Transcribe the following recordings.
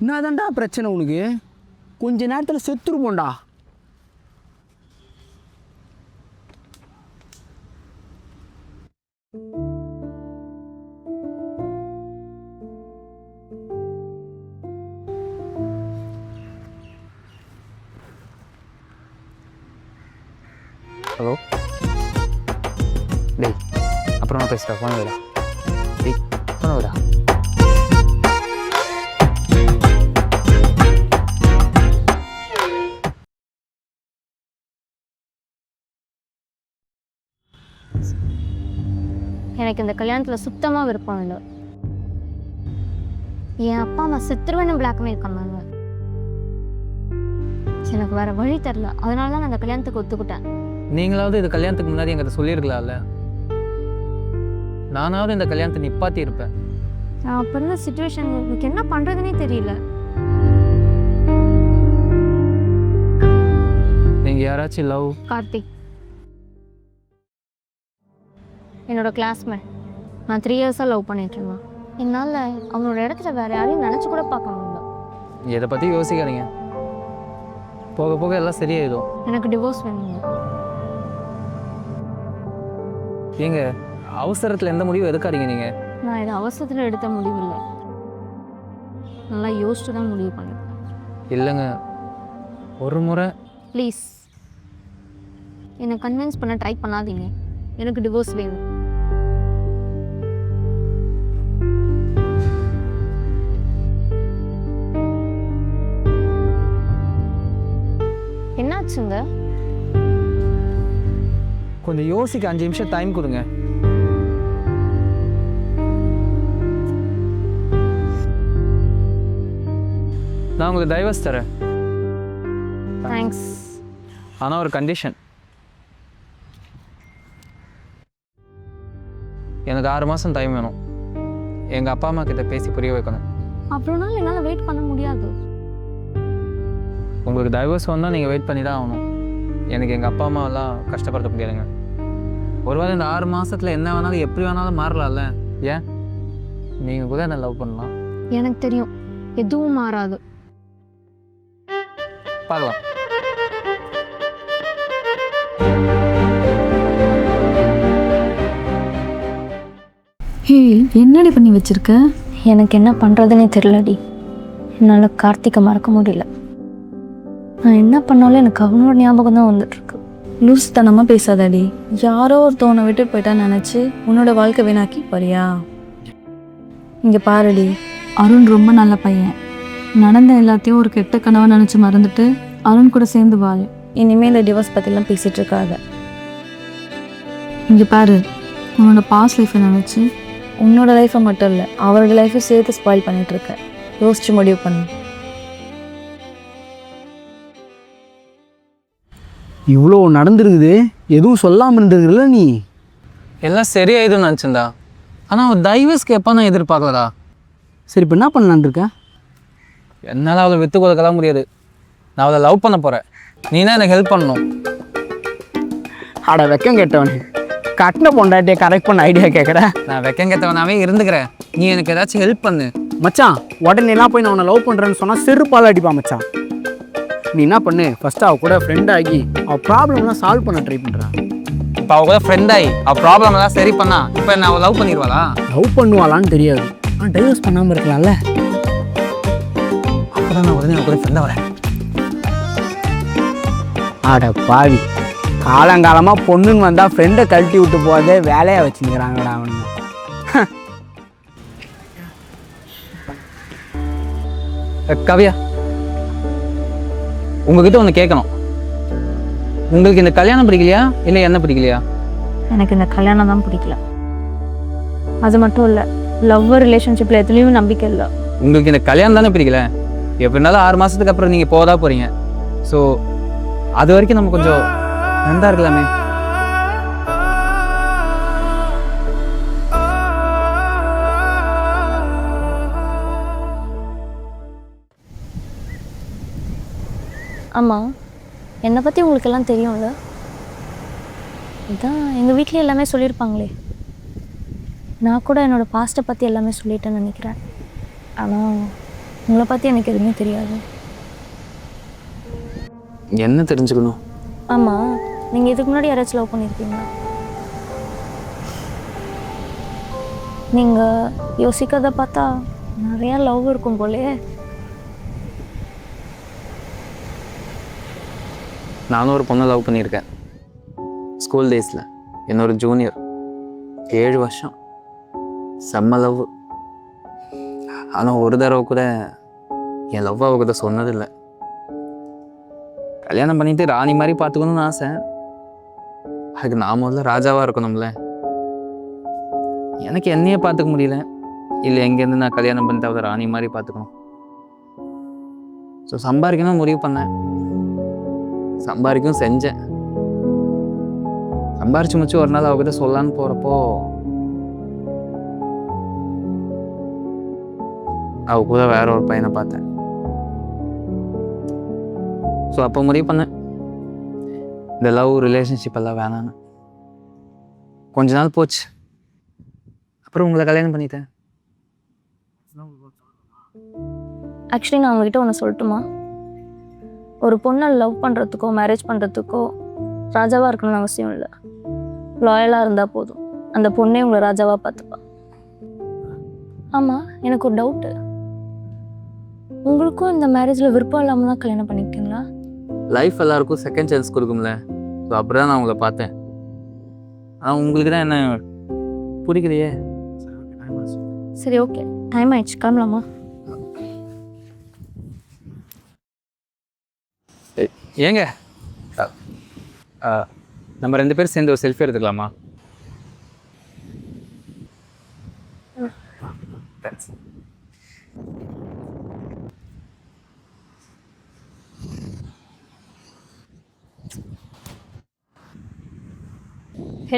என்னதான்டா பிரச்சனை உனக்கு? கொஞ்ச நேரத்தில் செத்துருப்போண்டா. ஹலோ டேய், அப்புறம் நான் பேசுகிறேன். ஃபோன் விடா. டேய், ஃபோன் விடா. எனக்கு இந்த கல்யாணத்தில் சுத்தமாக விருப்பம் இல்லை. என் அப்பா அம்மா செத்துருவேன்னு பிளாக்மெயில் பண்ணாங்க. எனக்கு வேறு வழி தெரில, அதனால தான் நான் அந்த கல்யாணத்துக்கு ஒத்துக்கிட்டேன். நீங்களாவது இது கல்யாணத்துக்கு முன்னாடி எங்கிட்ட சொல்லியிருக்கலாம்ல. நானாவது இந்த கல்யாணத்தை நிப்பாத்தி இருப்பேன். நான் அப்போ இருந்த சுச்சுவேஷன் எனக்கு என்ன பண்ணுறதுனே தெரியல. நீங்கள் யாராச்சும் லவ்? கார்த்திக் என்னோட கிளாஸ்மேட். நான் 3 இயர்ஸாக லவ் பண்ணிட்டுருந்தேன். என்னால் அவனோட இடத்துல வேறு யாரையும் நினச்சி கூட பார்க்க முடியல. இதை பற்றி யோசிக்காதீங்க, போக போக எல்லாம் சரியாயிடும். எனக்கு டிவோர்ஸ் வேணுங்க. ஏங்க அவசரத்தில் எந்த முடிவும் எடுக்காதீங்க. நீங்கள் நான் இதை அவசரத்தில் எடுத்த முடிவு இல்லை, நல்லா யோசிச்சு தான் முடிவு பண்ணியிருக்கேன். இல்லைங்க, ஒரு முறை ப்ளீஸ் என்னை கன்வின்ஸ் பண்ண ட்ரை பண்ணாதீங்க. எனக்கு டிவோர்ஸ் வேணும். என்னாச்சுங்க? கொஞ்சம் யோசிக்க 5 நிமிஷம் டைம் கொடுங்க. நான் உங்களுக்கு டைவர்ஸ் தரேன். தேங்க்ஸ். ஆனால் ஒரு கண்டிஷன். எனக்கு 6 மாதம் டைம் வேணும். எங்கள் அப்பா அம்மா கிட்ட பேசி புரிய வைக்கணும். அப்புறம்னாலும் என்னால் வெயிட் பண்ண முடியாது. உங்களுக்கு டைவர்ஸ் வந்தால் நீங்கள் வெயிட் பண்ணி தான் ஆகணும். எனக்கு எங்கள் அப்பா அம்மாவெல்லாம் கஷ்டப்படுத்த முடியாதுங்க. ஒருவேளை இந்த 6 மாதத்தில் என்ன வேணாலும் எப்படி வேணாலும் மாறலாம்ல. ஏன் நீங்கள் கூட என்ன லவ் பண்ணலாம். எனக்கு தெரியும், எதுவும் மாறாது. பார்க்கலாம். ஹே, என்னடி பண்ணி வச்சிருக்க? எனக்கு என்ன பண்ணுறதுனே தெரியலடி. என்னால் கார்த்திகை மறக்க முடியல. நான் என்ன பண்ணாலும் எனக்கு அவனோட ஞாபகம் தான் வந்துட்டுருக்கு. லூஸ் தனமாக பேசாதடி. யாரோ ஒருத்தவனை விட்டு போயிட்டா நினச்சி உன்னோட வாழ்க்கை வீணாக்கி போறியா? இங்கே பாருடி, அருண் ரொம்ப நல்ல பையன். நடந்த எல்லாத்தையும் ஒரு கெட்ட கனவை நினச்சி மறந்துட்டு அருண் கூட சேர்ந்து வாழ. இனிமேல் இந்த டிவோர்ஸ் பற்றிலாம் பேசிகிட்டு இருக்காத. இங்கே பாரு, உன்னோட பாஸ்ட் லைஃப்பை நினச்சி உன்னோட லைஃப்பை மட்டும் இல்லை அவரோட லைஃப்பை சேர்த்து ஸ்பாயில் பண்ணிகிட்ருக்க. யோசிச்சு முடிவு பண்ணு. இவ்வளோ நடந்துருக்குது, எதுவும் சொல்லாமல் இருந்திருக்குல்ல நீ? எல்லாம் சரியாயிடும்னு நினச்சிருந்தா, ஆனால் அவன் டைவர்ஸ்க்கு எப்போ நான் எதிர்பார்க்கலடா. சரி, இப்போ என்ன பண்ணலான் இருக்க? என்னால் அவளை விற்று கொடுக்கலாம் முடியாது. நான் அவளை லவ் பண்ண போகிறேன். நீ தான் எனக்கு ஹெல்ப் பண்ணணும். அட வெக்கம் கேட்டவனே, கட்டின பொண்டாட்டியை கரெக்ட் பண்ண ஐடியா கேட்குற? நான் வெக்கம் கேட்டவனாவே இருந்துக்கிறேன். நீ எனக்கு ஏதாச்சும் ஹெல்ப் பண்ணு மச்சான். உடனேலாம் போய் நான் உன்னை லவ் பண்ணுறேன்னு சொன்னால் செருப்பால் அடிப்பா மச்சான். நீ என்ன பண்ணு, ஃபஸ்ட்டு அவள் கூட ஃப்ரெண்ட் ஆகி அவள் ப்ராப்ளம்லாம் சால்வ் பண்ண ட்ரை பண்ணுறான். இப்போ அவள் கூட ஃப்ரெண்ட் ஆகி அவள் ப்ராப்ளம் எல்லாம் சரி பண்ணா இப்போ என்ன அவள் லவ் பண்ணிடுவாளா? லவ் பண்ணுவாளான்னு தெரியாது, ஆனால் டைவர்ஸ் பண்ணாமல் இருக்கலாம்ல. அப்போ தான் நான் உடனே அவள் கூட ஃப்ரெண்டாக வரேன். ஆட பாவி, காலங்காலமாக பொண்ணுன்னு வந்தால் ஃப்ரெண்டை கழட்டி விட்டு போதே வேலையாக வச்சுருக்கிறாங்கடா அவனுங்க. கவ்யா, உங்ககிட்ட ஒன்று கேட்கணும். உங்களுக்கு இந்த கல்யாணம் பிடிக்கலையா இல்லை என்ன பிடிக்கலையா? எனக்கு இந்த கல்யாணம் தான் பிடிக்கல. அது மட்டும் இல்லை, லவ் ரிலேஷன்ஷிப்பில் எதுலேயும் நம்பிக்கை இல்லை. உங்களுக்கு இந்த கல்யாணம் தானே பிடிக்கல. எப்படினாலும் 6 மாதத்துக்கு அப்புறம் நீங்கள் போதா போகிறீங்க. ஸோ அது வரைக்கும் நம்ம கொஞ்சம் நன்றா இருக்கலாமே. ஆமாம், என்னை பற்றி உங்களுக்கு எல்லாம் தெரியும்ல. இதான் எங்கள் வீட்டில் எல்லாமே சொல்லியிருப்பாங்களே. நான் கூட என்னோடய பாஸ்ட்டை பற்றி எல்லாமே சொல்லிட்டேன்னு நினைக்கிறேன். ஆனால் உங்களை பற்றி எனக்கு எதுவுமே தெரியாது. என்ன தெரிஞ்சுக்கணும்? ஆமாம், நீங்கள் இதுக்கு முன்னாடி யாராச்சும் லவ் பண்ணியிருக்கீங்களா? நீங்கள் யோசிக்கிறத பார்த்தா நிறையா லவ் இருக்கும் போலே. நானும் ஒரு பொண்ணை லவ் பண்ணியிருக்கேன் ஸ்கூல் டேஸில். என்னோட ஜூனியர். 7 வருஷம் செம்ம லவ். ஆனால் ஒரு தடவை கூட என் லவ் அவகிட்ட சொன்னதில்லை. கல்யாணம் பண்ணிட்டு ராணி மாதிரி பார்த்துக்கணும்னு ஆசை. அதுக்கு நான் முதல்ல ராஜாவாக இருக்கணும்ல. எனக்கு என்னையே பார்த்துக்க முடியல. இல்லை எங்கேருந்து நான் கல்யாணம் பண்ணிட்டு அவரை ராணி மாதிரி பார்த்துக்கணும். ஸோ சம்பாதிக்கணும் முடிவு பண்ணேன். சம்பாதிக்கவும் செஞ்சேன். சம்பாரிச்சு முடிச்சு ஒரு நாள் அவகிட்ட சொல்லலான்னு போகிறப்போ அவ கூட வேற ஒரு பையனை பார்த்தேன். ஸோ அப்போ முடிவு பண்ணேன் இந்த லவ் ரிலேஷன்ஷிப் எல்லாம் வேணான்னு. கொஞ்ச நாள் போச்சு. அப்புறம் உங்களை கல்யாணம் பண்ணிட்டேன். ஆக்சுவலி நான் உங்ககிட்ட ஒன்று சொல்லட்டுமா? ஒரு பொண்ணை லவ் பண்ணுறதுக்கோ மேரேஜ் பண்ணுறதுக்கோ ராஜாவாக இருக்கணும்னு அவசியம் இல்லை. லாயலாக இருந்தால் போதும், அந்த பொண்ணே உங்களை ராஜாவாக பார்த்துப்பா. ஆமாம், எனக்கு ஒரு டவுட்டு. உங்களுக்கும் இந்த மேரேஜில் விருப்பம் இல்லாமல் தான் கல்யாணம் பண்ணிக்கிட்டீங்களா? லைஃப் எல்லாருக்கும் செகண்ட் சான்ஸ் கொடுக்கும்ல. ஸோ அப்படி தான் நான் உங்களை பார்த்தேன். ஆனால் உங்களுக்கு தான் என்ன பிடிக்கலையே. சரி, ஓகே, டைம் ஆயிடுச்சு, கிளம்பலாமா? ஏங்க நம்ம 2 பேரும் சேர்ந்து ஒரு செல்ஃபி எடுத்துக்கலாமா?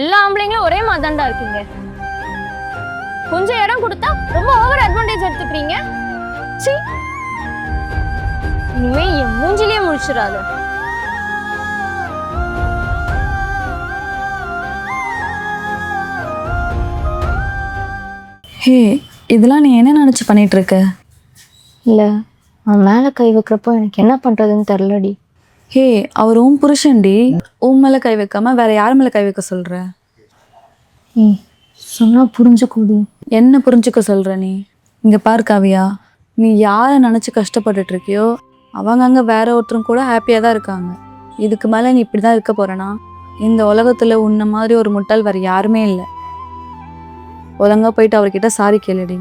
எல்லா ஆம்பளைங்களும் ஒரே மாதிரிதான்டா இருக்கீங்க. கொஞ்சம் இடம் கொடுத்தா ரொம்ப ஓவர் அட்வான்டேஜ் எடுத்துக்கிறீங்க. சீ, இனிமே என் மூஞ்சிலேயே முடிச்சிடாது. ஹே, இதெல்லாம் நீ என்ன நினச்சி பண்ணிட்டு இருக்க? இல்லை, அவன் மேலே கை வைக்கிறப்போ எனக்கு என்ன பண்ணுறதுன்னு தெரிலடி. ஹே, அவர் உன் புருஷன்டி. உன் மேலே கை வைக்காம வேற யார் மேலே கை வைக்க சொல்ற? சொன்னால் புரிஞ்சுக்கூடி. என்ன புரிஞ்சுக்க சொல்ற நீ? இங்கே பார் காவியா, நீ யாரை நினச்சி கஷ்டப்பட்டுட்டு இருக்கியோ அவங்க அங்கே வேற ஒருத்தரும் கூட ஹாப்பியாக தான் இருக்காங்க. இதுக்கு மேலே நீ இப்படி தான் இருக்க போறேன்னா இந்த உலகத்தில் உன்ன மாதிரி ஒரு முட்டாள் வேறு யாருமே இல்லை. ஒழுங்கா போயிட்டு அவர்கிட்ட சாரி கேளுடி.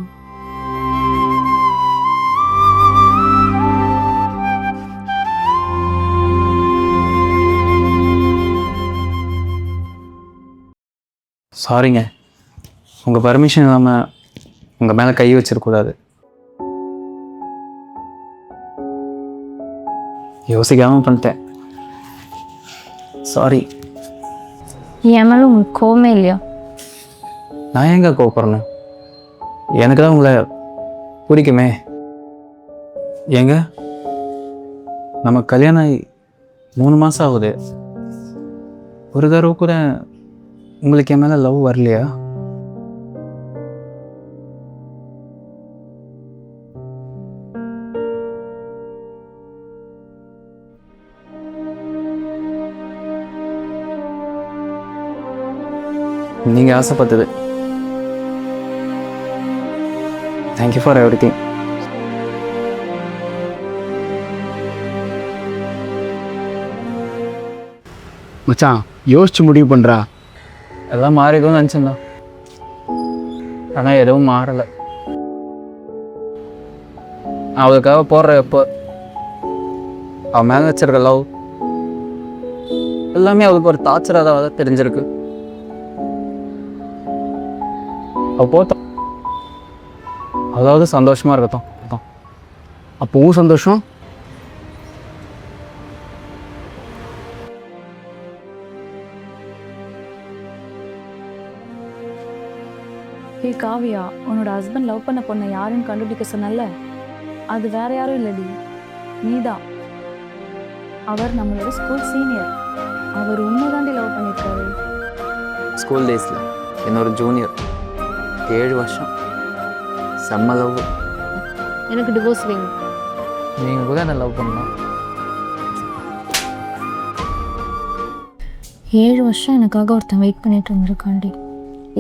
சாரிங்க, உங்கள் பர்மிஷன் இல்லாமல் உங்கள் மேலே கை வச்சிடக்கூடாது. யோசிக்காமல் பண்ணிட்டேன். சாரி. என் மேலே உங்களுக்கு கோவமே இல்லையா? நான் எங்கே கோவப்படுறேன்? எனக்கு தான் உங்களை பிடிக்குமே. ஏங்க, நம்ம கல்யாணம் ஆகி 3 மாதம் ஆகுது. ஒரு தடவை கூட உங்களுக்கு என் மேலே லவ் வரலையா? நீங்கள் ஆசைப்பட்டது. Thank you for everything. மச்சான், யோசிச்சு முடிவு பண்ணுறா. எல்லாம் மாறிடும்னு நினச்சிருந்தா, ஆனால் எதுவும் மாறலை. அவளுக்காக போடுற எப்போ அவன் மேலே வச்சிருக்க லவ் எல்லாமே அவளுக்கு ஒரு டார்ச்சராக தான் தெரிஞ்சிருக்கு. அவள் போட்டோம், அதாவது சந்தோஷமாக இருக்கட்டும். அப்போவும் சந்தோஷம். ஹே காவியா, உன்னோட ஹஸ்பண்ட் லவ் பண்ண பொண்ணை யாருன்னு கண்டுபிடிக்க சொன்னல, அது வேற யாரும் இல்லடி, நீதான். அவர் நம்மளோட ஸ்கூல் சீனியர். அவர் உண்மைதாண்டி லவ் பண்ணியிருக்காரு. ஸ்கூல் டேஸில் என்னோட ஜூனியர் 7 வருஷம் செம்ம லவ். எனக்கு டிவோர்ஸ் வேணும். நீங்கள் கூட என்ன லவ் பண்ணலாம். 7 வருஷம் எனக்காக ஒருத்தன் வெயிட் பண்ணிட்டு இருந்திருக்காண்டி.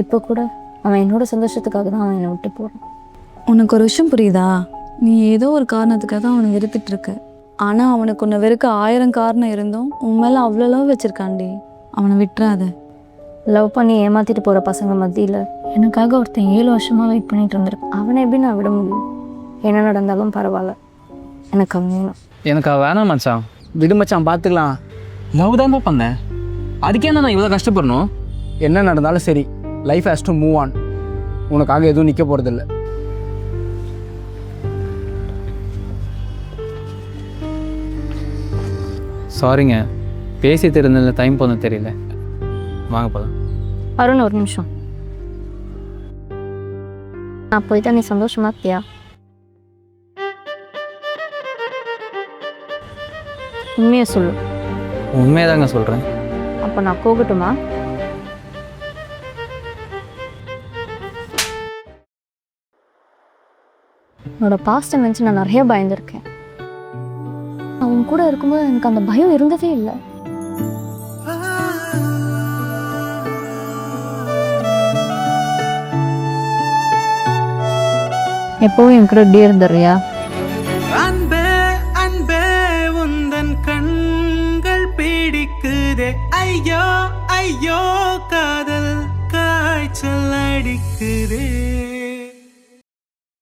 இப்போ கூட அவன் என்னோட சந்தோஷத்துக்காக தான் அவன் என்னை விட்டு போகிறான். உனக்கு ஒரு விஷயம் புரியுதா? நீ ஏதோ ஒரு காரணத்துக்காக தான் அவனை வெறுத்துட்டு இருக்க. ஆனால் அவனுக்கு உன்னை வெறுக்க 1000 காரணம் இருந்தும் உன் மேலே அவ்வளோ லவ் வச்சுருக்காண்டி. அவனை விட்டுறாத. லவ் பண்ணி ஏமாற்றிட்டு போகிற பசங்க மத்தியில் எனக்காக ஒருத்தன் 7 வருஷமாக வெயிட் பண்ணிட்டு இருந்திருக்கான். அவனை எப்படி நான் விட முடியும்? என்ன நடந்தாலும் பரவாயில்ல, எனக்கு அவன் வேணும். எனக்கு வேணாம் மச்சான். விடு மச்சான், பார்த்துக்கலாம். லவ் தான் பண்ணேன், அதுக்கே நான் இவ்வளோ கஷ்டப்படணும்? என்ன நடந்தாலும் சரி, life has to move on. உனக்காக எதுவும் நிற்க போகிறதில்ல. சாரிங்க, பேசி தெரிஞ்சதில் டைம் போன தெரியல. வாங்க போகலாம். அருண், ஒரு நிமிஷம். நான் போயிட்டா நீ சந்தோஷமா இருக்கியா? உண்மையை சொல்லு. உண்மையதாங்க சொல்கிறேன். அப்போ நான் போகட்டுமா? என்னோட பாஸ்ட்டை நினச்சி நான் நிறைய பயந்துருக்கேன். அவன் கூட இருக்கும்போது எனக்கு அந்த பயம் இருந்ததே இல்லை. எப்பவும் என் கூட இப்படியே இருந்துறியா? அன்பே அன்பே உந்தன் கண்கள் பிடிக்குதே, ஐயோ ஐயோ காதல் காய்ச்சல் அடிக்குதே.